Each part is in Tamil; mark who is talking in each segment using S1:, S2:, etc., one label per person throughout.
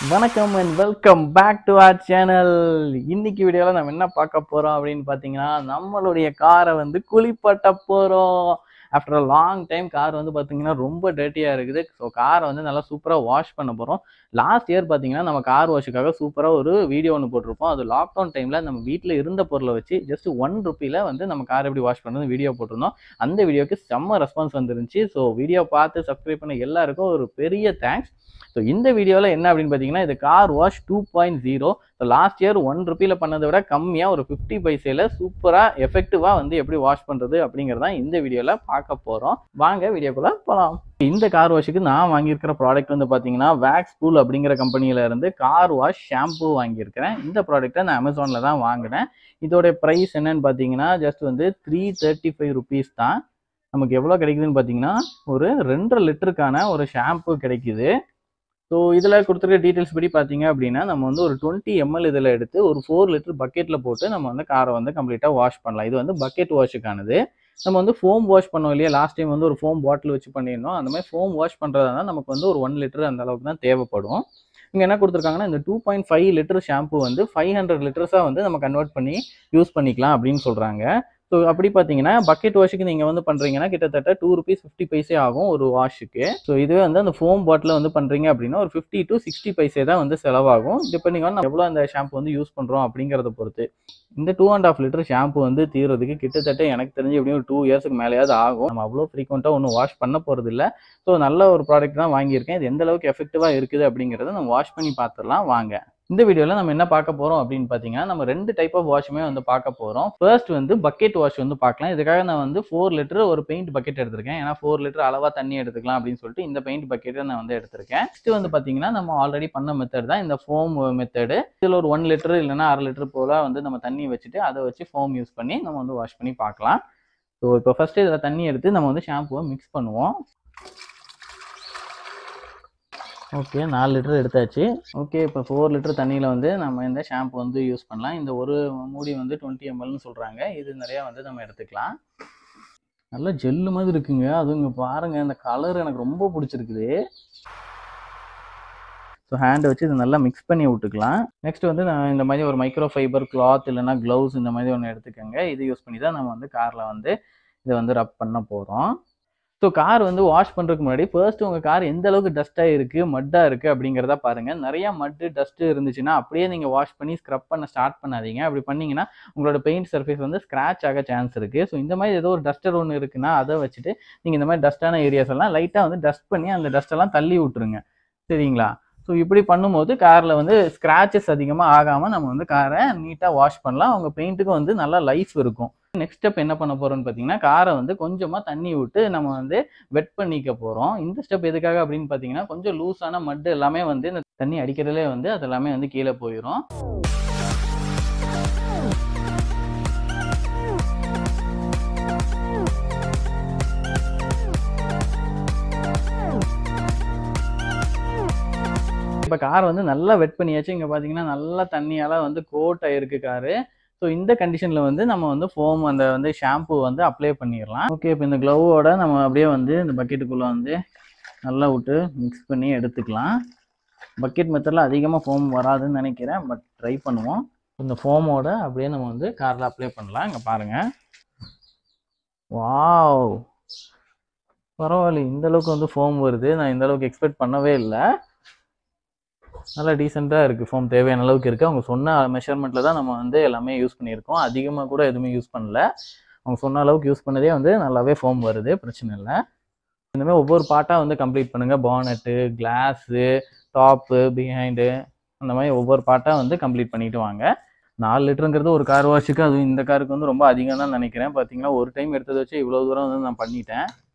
S1: வணக்கம் and welcome back to our channel. இன்னைக்கு வீடியோவில் நம்ம என்ன பார்க்க போகிறோம் அப்படின்னு பார்த்தீங்கன்னா, நம்மளுடைய காரை வந்து குளிப்பாட்ட போகிறோம். After a long time car வந்து பார்த்தீங்கன்னா ரொம்ப டர்ட்டியாக இருக்குது. ஸோ காரை வந்து நல்லா சூப்பராக வாஷ் பண்ண போகிறோம். லாஸ்ட் இயர் பார்த்தீங்கன்னா நம்ம கார் வாஷுக்காக சூப்பராக ஒரு வீடியோ ஒன்று போட்டிருப்போம். அது லாக்டவுன் டைமில் நம்ம வீட்டில் இருந்த பொருளை வச்சு ஜஸ்ட் ₹1 வந்து நம்ம கார் எப்படி வாஷ் பண்ணுறது வீடியோ போட்டிருந்தோம். அந்த வீடியோக்கு செம்ம ரெஸ்பான்ஸ் வந்துருந்துச்சு. ஸோ வீடியோ பார்த்து சப்ஸ்கிரைப் பண்ண எல்லாருக்கும் ஒரு பெரிய தேங்க்ஸ். ஸோ இந்த வீடியோவில் என்ன அப்படின்னு பார்த்தீங்கன்னா, இது car wash 2.0. So last year ₹1 பண்ணதை விட கம்மியாக ஒரு 50 பைசையில் சூப்பராக எஃபெக்டிவாக வந்து எப்படி வாஷ் பண்ணுறது அப்படிங்கிறதான் இந்த வீடியோவில் பார்க்க போகிறோம். வாங்க வீடியோக்குள்ளே போகலாம். இந்த கார் வாஷுக்கு நான் வாங்கியிருக்கிற ப்ராடக்ட் வந்து பார்த்தீங்கன்னா, வேக்ஸ் பூல் அப்படிங்கிற கம்பெனியில் இருந்து கார் வாஷ் ஷாம்பு வாங்கியிருக்கிறேன். இந்த ப்ராடக்ட்டை நான் அமேசானில் தான் வாங்கினேன். இதோடைய ப்ரைஸ் என்னன்னு பார்த்தீங்கன்னா, ஜஸ்ட் வந்து ₹335 தான். நமக்கு எவ்வளோ கிடைக்குதுன்னு பார்த்தீங்கன்னா, ஒரு 2.5 லிட்டருக்கான ஒரு ஷாம்பு கிடைக்குது. ஸோ இதில் கொடுத்துருக்க டீட்டெயில்ஸ் படி பார்த்தீங்க அப்படின்னா, நம்ம வந்து ஒரு 20 ml இதில் எடுத்து ஒரு 4 லிட்டர் பக்கெட்டில் போட்டு நம்ம வந்து காரை வந்து கம்ப்ளீட்டாக வாஷ் பண்ணலாம். இது வந்து பக்கெட் வாஷுக்கானது. நம்ம வந்து ஃபோம் வாஷ் பண்ணோம் இல்லையா, லாஸ்ட் டைம் வந்து ஒரு ஃபோம் பாட்டில் வச்சு பண்ணியிருந்தோம். அந்த மாதிரி ஃபோம் வாஷ் பண்ணுறதுனா நமக்கு வந்து ஒரு 1 லிட்டர் அந்த அளவுக்கு தான் தேவைப்படும். இங்கே என்ன கொடுத்துருக்காங்கன்னா, இந்த 2.5 லிட்டர் ஷாம்பு வந்து 500 லிட்டர்ஸாக வந்து நம்ம கன்வெர்ட் பண்ணி யூஸ் பண்ணிக்கலாம் அப்படின்னு சொல்கிறாங்க. ஸோ அப்படி பார்த்தீங்கன்னா, பக்கெட் வாஷுக்கு நீங்கள் வந்து பண்ணுறீங்கன்னா கிட்டத்தட்ட ₹2.50 ஆகும் ஒரு வாஷுக்கு. ஸோ இதுவே வந்து அந்த ஃபோம் பாட்டில் வந்து பண்ணுறீங்க அப்படின்னா ஒரு 50 to 60 பைசே தான் வந்து செலவாகும். டிபெண்டிங் ஆன் எவ்வளோ அந்த ஷாம்பு வந்து யூஸ் பண்ணுறோம் அப்படிங்கிறத பொறுத்து. இந்த 2.5 லிட்டர் ஷாம்பு வந்து தீர்றதுக்கு கிட்டத்தட்ட எனக்கு தெரிஞ்சு எப்படியும் ஒரு 2 இயர்ஸுக்கு மேலேயாவது ஆகும். நம்ம அவ்வளோ ஃப்ரீக்வெண்ட்டாக ஒன்றும் வாஷ் பண்ண போகிறது இல்லை. ஸோ நல்ல ஒரு ப்ராடக்ட் தான் வாங்கியிருக்கேன். இது எந்த அளவுக்கு எஃபெக்டிவாக இருக்குது அப்படிங்கிறத நம்ம வாஷ் பண்ணி பார்த்துடலாம் வாங்க. இந்த வீடியோவில் நம்ம என்ன பார்க்க போகிறோம் அப்படின்னு பார்த்தீங்கன்னா, நம்ம 2 டைப் ஆஃப் வாஷுமே வந்து பார்க்க போகிறோம். ஃபர்ஸ்ட் வந்து பக்கெட் வாஷ் வந்து பார்க்கலாம். இதுக்காக நான் வந்து 4 லிட்டர் ஒரு பெயிண்ட் பக்கெட் எடுத்திருக்கேன். ஏன்னா 4 லிட்டர் அளவாக தண்ணி எடுத்துக்கலாம் அப்படின்னு சொல்லிட்டு இந்த பெயிண்ட் பக்கெட்டை நான் வந்து எடுத்திருக்கேன். நெக்ஸ்ட் வந்து பார்த்தீங்கன்னா, நம்ம ஆல்ரெடி பண்ண மெத்தட் தான் இந்த ஃபோம் மெத்தடு. இதில் ஒரு 1 லிட்டர் இல்லைன்னா 1/2 லிட்டர் போல் வந்து நம்ம தண்ணி வச்சுட்டு அதை வச்சு ஃபோம் யூஸ் பண்ணி நம்ம வந்து வாஷ் பண்ணி பார்க்கலாம். ஸோ இப்போ ஃபர்ஸ்ட் இதில் தண்ணி எடுத்து நம்ம வந்து ஷாம்புவை மிக்ஸ் பண்ணுவோம். ஓகே, 4 லிட்டர் எடுத்தாச்சு. ஓகே, இப்போ 4 லிட்டர் தண்ணியில் வந்து நம்ம இந்த ஷாம்பு வந்து யூஸ் பண்ணலாம். இந்த ஒரு மூடி வந்து 20 mlன்னு சொல்கிறாங்க. இது நிறையா வந்து நம்ம எடுத்துக்கலாம். நல்லா ஜெல்லு மாதிரி இருக்குங்க. அதுவும் இங்கே பாருங்கள், இந்த கலர் எனக்கு ரொம்ப பிடிச்சிருக்குது. ஸோ ஹேண்டை வச்சு இதை நல்லா மிக்ஸ் பண்ணி விட்டுக்கலாம். நெக்ஸ்ட் வந்து நான் இந்த மாதிரி ஒரு மைக்ரோ ஃபைபர் கிளாத் இல்லைனா க்ளவுஸ் இந்த மாதிரி ஒன்று எடுத்துக்கோங்க. இது யூஸ் பண்ணி தான் நம்ம வந்து காரில் வந்து இதை வந்து ரப் பண்ண போகிறோம். ஸோ கார் வந்து வாஷ் பண்ணுறதுக்கு முன்னாடி ஃபர்ஸ்ட் உங்கள் கார் எந்த அளவுக்கு டஸ்ட்டாக இருக்குது, மட்டாக இருக்குது அப்படிங்கிறத பாருங்கள். நிறையா மட்டு டஸ்ட்டு இருந்துச்சுன்னா அப்படியே நீங்கள் வாஷ் பண்ணி ஸ்க்ரப் பண்ண ஸ்டார்ட் பண்ணாதீங்க. அப்படி பண்ணிங்கன்னா உங்களோட பெயிண்ட் சர்ஃபேஸ் வந்து ஸ்க்ராட்ச் ஆக சான்ஸ் இருக்குது. ஸோ இந்த மாதிரி ஏதோ ஒரு டஸ்டர் ஒன்று இருக்குன்னா அதை வச்சுட்டு நீங்கள் இந்த மாதிரி டஸ்ட்டான ஏரியாஸ் எல்லாம் லைட்டாக வந்து டஸ்ட் பண்ணி அந்த டஸ்ட்டெல்லாம் தள்ளி விட்டுருங்க. சரிங்களா? ஸோ இப்படி பண்ணும்போது காரில் வந்து ஸ்க்ராச்சஸ் அதிகமாக ஆகாமல் நம்ம வந்து காரை நீட்டாக வாஷ் பண்ணலாம். உங்கள் பெயிண்ட்டுக்கும் வந்து நல்லா லைஃப் இருக்கும். நெக்ஸ்ட் ஸ்டெப் என்ன பண்ண போகிறோம்னு பார்த்தீங்கன்னா, காரை வந்து கொஞ்சமாக தண்ணி விட்டு நம்ம வந்து வெட் பண்ணிக்க போகிறோம். இந்த ஸ்டெப் எதுக்காக அப்படின்னு பார்த்தீங்கன்னா, கொஞ்சம் லூஸான மட்டு எல்லாமே வந்து இந்த தண்ணி அடிக்கிறதுலே வந்து அது எல்லாமே வந்து கீழே போயிடும். இப்போ கார் வந்து நல்லா வெட் பண்ணியாச்சு. இங்கே பார்த்தீங்கன்னா நல்லா தண்ணியால் வந்து கோட் ஆகிருக்கு காரு. ஸோ இந்த கண்டிஷனில் வந்து நம்ம வந்து ஃபோம் அந்த வந்து ஷாம்பு வந்து அப்ளை பண்ணிடலாம். ஓகே, இப்போ இந்த க்ளவோட நம்ம அப்படியே வந்து இந்த பக்கெட்டுக்குள்ளே வந்து நல்லா விட்டு மிக்ஸ் பண்ணி எடுத்துக்கலாம். பக்கெட் மெத்தடில் அதிகமாக ஃபோம் வராதுன்னு நினைக்கிறேன், பட் ட்ரை பண்ணுவோம். இந்த ஃபோமோட அப்படியே நம்ம வந்து காரில் அப்ளை பண்ணலாம். இங்கே பாருங்கள், வாவ் பரவாயில்ல, இந்தளவுக்கு வந்து ஃபோம் வருது. நான் இந்தளவுக்கு எக்ஸ்பெக்ட் பண்ணவே இல்லை. நல்லா டீசெண்டாக இருக்குது. ஃபோம் தேவையான அளவுக்கு இருக்குது. அவங்க சொன்ன மெஷர்மெண்ட்டில் தான் நம்ம வந்து எல்லாமே யூஸ் பண்ணியிருக்கோம். அதிகமாக கூட எதுவுமே யூஸ் பண்ணல. அவங்க சொன்ன அளவுக்கு யூஸ் பண்ணதே வந்து நல்லாவே ஃபோம் வருது, பிரச்சனை இல்லை. இந்தமாதிரி ஒவ்வொரு பார்ட்டாக வந்து கம்ப்ளீட் பண்ணுங்கள். பானட்டு, கிளாஸு, டாப்பு, பிஹைண்டு, அந்த மாதிரி ஒவ்வொரு பார்ட்டாக வந்து கம்ப்ளீட் பண்ணிட்டு வாங்க. 4 லிட்டருங்கிறது ஒரு கார் வாஷுக்கு, அதுவும் இந்த காருக்கு வந்து ரொம்ப அதிகம் தான் நினைக்கிறேன். பார்த்தீங்கன்னா ஒரு டைம் எடுத்ததை வச்சு இவ்வளோ தூரம் வந்து நான் பண்ணிட்டேன்.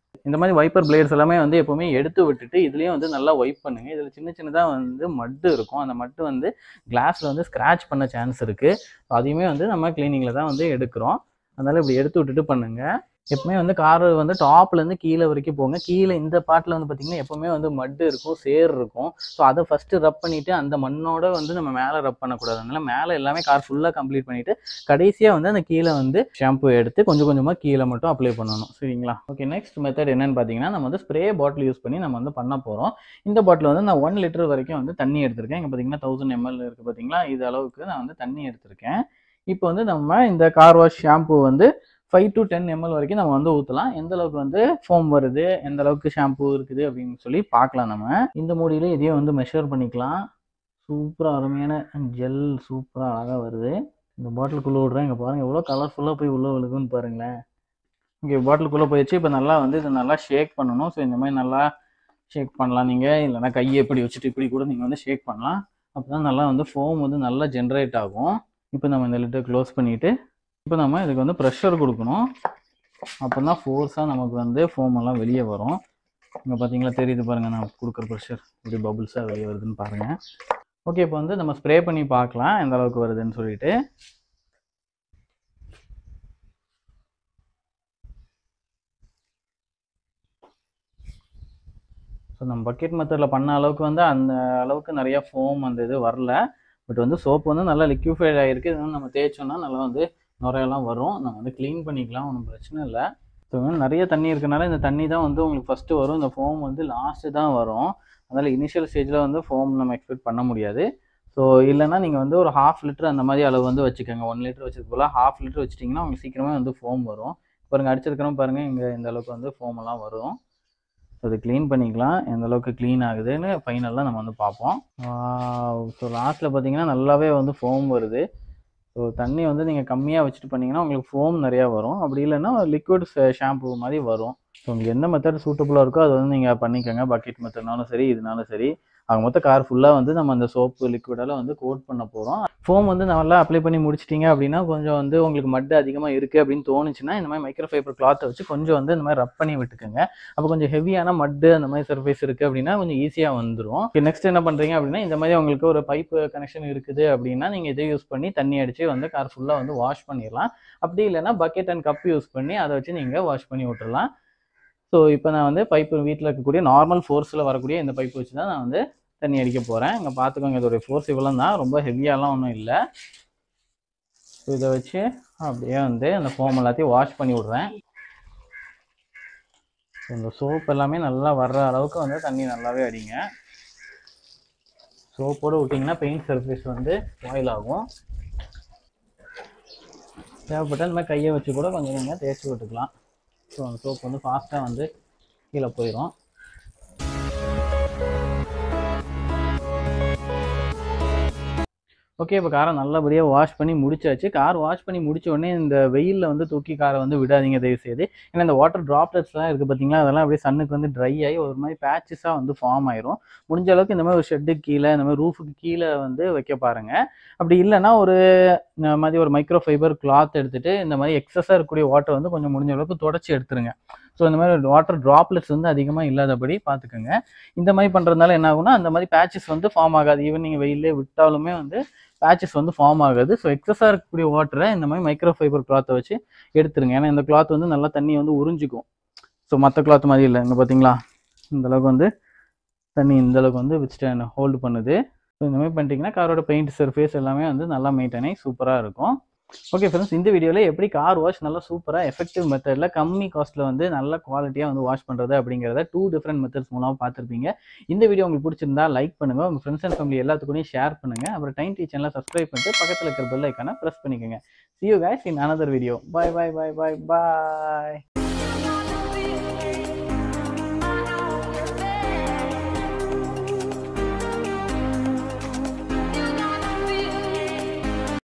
S1: இந்த மாதிரி வைப்பர் பிளேட்ஸ் எல்லாமே வந்து எப்போவுமே எடுத்து விட்டுட்டு இதுலேயும் வந்து நல்லா வைப் பண்ணுங்கள். இதில் சின்ன சின்னதாக வந்து மட்டு இருக்கும். அந்த மட்டு வந்து கிளாஸில் வந்து ஸ்க்ராட்ச் பண்ண சான்ஸ் இருக்குது. அதையுமே வந்து நம்ம கிளீனிங்கில் தான் வந்து எடுக்கிறோம். அதனால் இப்படி எடுத்து விட்டுட்டு பண்ணுங்கள். எப்பவுமே வந்து கார் வந்து டாப்ல இருந்து கீழே வரைக்கும் போங்க. கீழே இந்த பார்ட்ல வந்து பார்த்தீங்கன்னா, எப்பவுமே வந்து மட் இருக்கும், சேர் இருக்கும். ஸோ அத ஃபர்ஸ்ட் ரப் பண்ணிட்டு அந்த மண்ணோட வந்து நம்ம மேல ரப் பண்ணக்கூடாது. அதனால மேல எல்லாமே கார் ஃபுல்லா கம்ப்ளீட் பண்ணிட்டு, கடைசியா வந்து அந்த கீழ வந்து ஷாம்பு எடுத்து கொஞ்சம் கொஞ்சமா கீழ மட்டும் அப்ளை பண்ணணும். சரிங்களா? ஓகே, நெக்ஸ்ட் மெத்தட் என்னன்னு பார்த்தீங்கன்னா, நம்ம வந்து ஸ்ப்ரே பாட்டில் யூஸ் பண்ணி நம்ம வந்து பண்ண போறோம். இந்த பாட்டில் வந்து நான் 1 லிட்டர் வரைக்கும் வந்து தண்ணி எடுத்திருக்கேன். இங்க பார்த்தீங்கன்னா 1000 ml இருக்கு பார்த்தீங்களா? இது அளவுக்கு நான் வந்து தண்ணி எடுத்திருக்கேன். இப்போ வந்து நம்ம இந்த கார் வாஷ் ஷாம்பு வந்து 5 to 10 ml வரைக்கும் நம்ம வந்து ஊத்தலாம். எந்த அளவுக்கு வந்து ஃபோம் வருது, எந்த அளவுக்கு ஷாம்பு இருக்குது அப்படின்னு சொல்லி பார்க்கலாம் நம்ம. இந்த மூடியில இதையும் வந்து மெஷர் பண்ணிக்கலாம். சூப்பரா அருமையான ஜெல் சூப்பரா அழகா வருது. இந்த பாட்டிலுக்குள்ள விடுறேன். இங்க பாருங்க எவ்வளோ கலர்ஃபுல்லா போய் உள்ள விழுகுன்னு பாருங்களேன். இங்க பாட்டிலுக்குள்ள போயிடுச்சு. இப்போ நல்லா வந்து இதை நல்லா ஷேக் பண்ணணும். ஸோ இந்த மாதிரி நல்லா ஷேக் பண்ணலாம் நீங்க. இல்லைன்னா கையை இப்படி வச்சுட்டு இப்படி கூட நீங்க வந்து ஷேக் பண்ணலாம். அப்பதான் நல்லா வந்து ஃபோம் வந்து நல்லா ஜென்ரேட் ஆகும். இப்போ நம்ம இந்த லிட்டை க்ளோஸ் பண்ணிட்டு இப்போ நம்ம இதுக்கு வந்து ப்ரெஷர் கொடுக்கணும். அப்போதான் ஃபோர்ஸாக நமக்கு வந்து ஃபோம் எல்லாம் வெளியே வரும். இங்கே பார்த்தீங்களா தெரியுது பாருங்க, நான் கொடுக்குற ப்ரெஷர் இப்படி பபுள்ஸாக வெளியே வருதுன்னு பாருங்க. ஓகே, இப்போ வந்து நம்ம ஸ்ப்ரே பண்ணி பார்க்கலாம் எந்த அளவுக்கு வருதுன்னு சொல்லிட்டு. ஸோ நம்ம பக்கெட் மெத்தடில் பண்ண அளவுக்கு வந்து அந்த அளவுக்கு நிறைய ஃபோம் அந்த இது வரல. பட் வந்து சோப்பு வந்து நல்லா லிக்யூஃபைட் ஆகிருக்கு. இது வந்து நம்ம தேய்ச்சோம்னா நல்லா வந்து நுரையெல்லாம் வரும். நம்ம வந்து க்ளீன் பண்ணிக்கலாம், ஒன்றும் பிரச்சனை இல்லை. ஸோ நிறைய தண்ணி இருக்கனால இந்த தண்ணி தான் வந்து உங்களுக்கு ஃபஸ்ட்டு வரும். இந்த ஃபோம் வந்து லாஸ்ட்டு தான் வரும். அதனால் இனிஷியல் ஸ்டேஜில் வந்து ஃபோம் நம்ம எக்ஸ்பெக்ட் பண்ண முடியாது. ஸோ இல்லைன்னா நீங்கள் வந்து ஒரு 1/2 லிட்டர் அந்த மாதிரி அளவு வந்து வச்சுக்கோங்க. 1 லிட்டர் வச்சது போல் 1/2 லிட்டர் வச்சிட்டிங்கன்னா உங்களுக்கு சீக்கிரமே வந்து ஃபோம் வரும். பாருங்கள் அடிச்சிருக்கிறோம் பாருங்கள், இங்கே இந்த அளவுக்கு வந்து ஃபோம் எல்லாம் வரும். ஸோ அது க்ளீன் பண்ணிக்கலாம். எந்த அளவுக்கு க்ளீன் ஆகுதுன்னு ஃபைனலாக நம்ம வந்து பார்ப்போம். ஸோ லாஸ்ட்டில் பார்த்தீங்கன்னா நல்லாவே வந்து ஃபோம் வருது. ஸோ தண்ணி வந்து நீங்கள் கம்மியாக வச்சுட்டு பண்ணிங்கன்னா உங்களுக்கு ஃபோம் நிறையா வரும். அப்படி இல்லைன்னா லிக்விட் ஷாம்பு மாதிரி வரும். ஸோ உங்களுக்கு எந்த மெத்தட் சூட்டபுளாக இருக்கோ அது வந்து நீங்கள் பண்ணிக்கோங்க. பக்கெட் மெத்தட்னாலும் சரி, இதுனாலும் சரி. ஆக மொத்தம் கார் ஃபுல்லாக வந்து நம்ம அந்த சோப்பு லிக்விடால் வந்து கோட் பண்ண போகிறோம். ஃபோம் வந்து நல்லா அப்ளை பண்ணி முடிச்சிட்டிங்க அப்படின்னா கொஞ்சம் வந்து உங்களுக்கு மட்டு அதிகமாக இருக்குது அப்படின்னு தோணுச்சுன்னா இந்த மாதிரி மைக்ரோ ஃபைபர் கிளாத்தை வச்சு கொஞ்சம் வந்து இந்த மாதிரி ரப் பண்ணி விட்டுக்குங்க. அப்போ கொஞ்சம் ஹெவியான மட்டு அந்த மாதிரி சர்ஃபேஸ் இருக்குது அப்படின்னா கொஞ்சம் ஈஸியாக வந்துடும். நெக்ஸ்ட் என்ன பண்ணுறீங்க அப்படின்னா, இந்த மாதிரி உங்களுக்கு ஒரு பைப்பு கனெக்ஷன் இருக்குது அப்படின்னா நீங்கள் இதை யூஸ் பண்ணி தண்ணி அடித்து வந்து கார் ஃபுல்லாக வந்து வாஷ் பண்ணிடலாம். அப்படி இல்லைன்னா பக்கெட் அண்ட் கப் யூஸ் பண்ணி அதை வச்சு நீங்கள் வாஷ் பண்ணி விட்டுறலாம். ஸோ இப்போ நான் வந்து பைப்பு வீட்டில் இருக்கக்கூடிய நார்மல் ஃபோர்ஸில் வரக்கூடிய இந்த பைப்பு வச்சு தான் நான் வந்து தண்ணி அடிக்க போகிறேன். இங்கே பார்த்துக்கோங்க, இதோடைய ஃபோர்ஸ் இவ்வளோ தான், ரொம்ப ஹெவியாலாம் ஒன்றும் இல்லை. ஸோ இதை வச்சு அப்படியே வந்து அந்த ஃபோம் எல்லாத்தையும் வாஷ் பண்ணி விட்றேன். ஸோ இந்த சோப் எல்லாமே நல்லா வர்ற அளவுக்கு வந்து தண்ணி நல்லாவே அடிங்க. சோப்போடு விட்டிங்கன்னா பெயிண்ட் சர்ஃபேஸ் வந்து ஸ்பாயில் ஆகும். தேவைப்பட்ட இந்த மாதிரி கையை வச்சு கூட கொஞ்சம் நீங்கள் தேய்ச்சி விட்டுக்கலாம். ஸோ அந்த சோப் வந்து ஃபாஸ்ட்டாக வந்து கீழே போயிடும். ஓகே, இப்போ காரை நல்லபடியாக வாஷ் பண்ணி முடிச்சாச்சு. கார் வாஷ் பண்ணி முடிச்ச உடனே இந்த வெயிலில் வந்து தூக்கி காரை வந்து விடாதீங்க தயவுசெய்து. ஏன்னா இந்த வாட்டர் ட்ராப்லெட்ஸ்லாம் இருக்குது பார்த்தீங்களா, அதெல்லாம் அப்படியே சன்னுக்கு வந்து ட்ரை ஆகி ஒரு மாதிரி பேச்சஸாக வந்து ஃபார்ம் ஆயிரும். முடிஞ்ச அளவுக்கு இந்த மாதிரி ஒரு ஷெட்டுக்கு கீழே, இந்த மாதிரி ரூஃபுக்கு கீழே வந்து வைக்க பாருங்கள். அப்படி இல்லைன்னா ஒரு மாதிரி ஒரு மைக்ரோ ஃபைபர் கிளாத் எடுத்துகிட்டு இந்த மாதிரி எக்ஸஸாக இருக்கக்கூடிய வாட்டர் வந்து கொஞ்சம் முடிஞ்ச அளவுக்கு தொடச்சி எடுத்துருங்க. ஸோ இந்த மாதிரி வாட்டர் ட்ராப்லெட்ஸ் வந்து அதிகமாக இல்லாதபடி பார்த்துக்கோங்க. இந்த மாதிரி பண்ணுறதுனால என்ன ஆகும்னா அந்த மாதிரி பேச்சஸ் வந்து ஃபார்ம் ஆகாது. ஈவன் நீங்கள் வெயிலே விட்டாலுமே வந்து பேச்சஸ் வந்து ஃபார்ம் ஆகாது. ஸோ எக்ஸஸாக இருக்கக்கூடிய வாட்டரை இந்த மாதிரி மைக்ரோ ஃபைபர் கிளாத்தை வச்சு எடுத்துருங்க. ஏன்னா இந்த கிளாத் வந்து நல்லா தண்ணி வந்து உறிஞ்சிக்கும். ஸோ மற்ற கிளாத் மாதிரி இல்லை. இங்கே பார்த்தீங்களா இந்தளவுக்கு வந்து தண்ணி இந்தளவுக்கு வந்து வித் ஹோல்டு பண்ணுது. ஸோ இந்த மாதிரி பண்ணிட்டீங்கன்னா காரோட பெயிண்ட் சர்ஃபேஸ் எல்லாமே வந்து நல்லா மெயின்டைன் ஆகி சூப்பராக இருக்கும். ஓகே ஃப்ரெண்ட்ஸ், இந்த வீடியோவில் எப்படி கார் வாஷ் நல்லா சூப்பராக எஃபெக்டிவ் மெத்தடில் கம்மி காஸ்ட்டில் வந்து நல்ல குவாலிட்டியாக வந்து வாஷ் பண்ணுறது அப்படிங்கிறத 2 டிஃப்ரெண்ட் மெத்தட்ஸ் மூலமாக பார்த்துருப்பீங்க. இந்த வீடியோ உங்களுக்கு பிடிச்சிருந்தா லைக் பண்ணுங்கள், உங்கள் ஃப்ரெண்ட்ஸ் அண்ட் ஃபேமிலி எல்லாத்துக்கூடயும் ஷேர் பண்ணுங்கள். அப்புறம் டைம் டி சேனலை சப்ஸ்கிரைப் பண்ணிட்டு பக்கத்தில் இருக்கிற பெல் ஐக்கானை ப்ரெஸ் பண்ணிக்கோங்க. See you guys in another video. Bye bye bye bye bye.